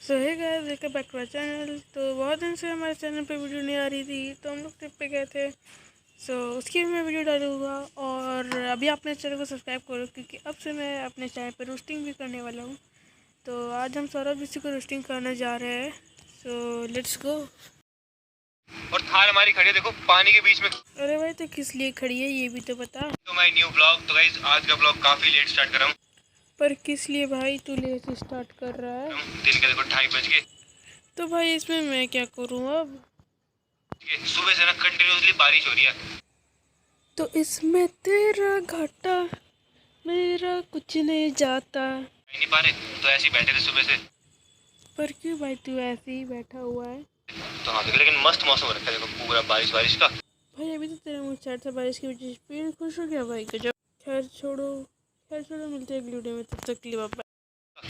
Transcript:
So hey guys, welcome back to our channel. तो बहुत दिन से हमारे चैनल पे वीडियो नहीं आ रही थी, तो हम लोग ट्रिप पे गए थे। सो उसकी भी मैं वीडियो डालूँगा। और अभी अपने चैनल को सब्सक्राइब करो, क्योंकि अब से मैं अपने चैनल पे रोस्टिंग भी करने वाला हूँ। तो आज हम सौरभ ऋषि को रोस्टिंग करने जा रहे हैं। So let's go. और थार हमारी खड़ी है, देखो पानी के बीच में। अरे भाई, तो किस लिए खड़ी है ये भी तो बता। तो माय न्यू ब्लॉग। तो गाइस आज का ब्लॉग काफी लेट स्टार्ट कर रहा हूँ। पर किस लिए भाई तू लेट से स्टार्ट कर रहा है? दिन के देखो 2:30 बज गए। तो भाई इसमें मैं क्या करूँ अब? सुबह से ना कंटिन्यूसली बारिश हो रही है। तो इसमें तेरा घाटा, मेरा कुछ नहीं जाता। नहीं पा रहे, तो ऐसे ही बैठे थे सुबह से। पर क्यों भाई तू ऐसे ही बैठा हुआ है? तो हाँ देखो, लेकिन मस्त मौसम हो रखा है, देखो पूरा बारिश बारिश का। भाई अभी तो तेरा मुँह चाट था बारिश की वजह से, पेड़ खुश हो गया भाई, गजब। खैर छोड़ो, मिलते हैं अगली वीडियो में, तब तक के लिए बाय।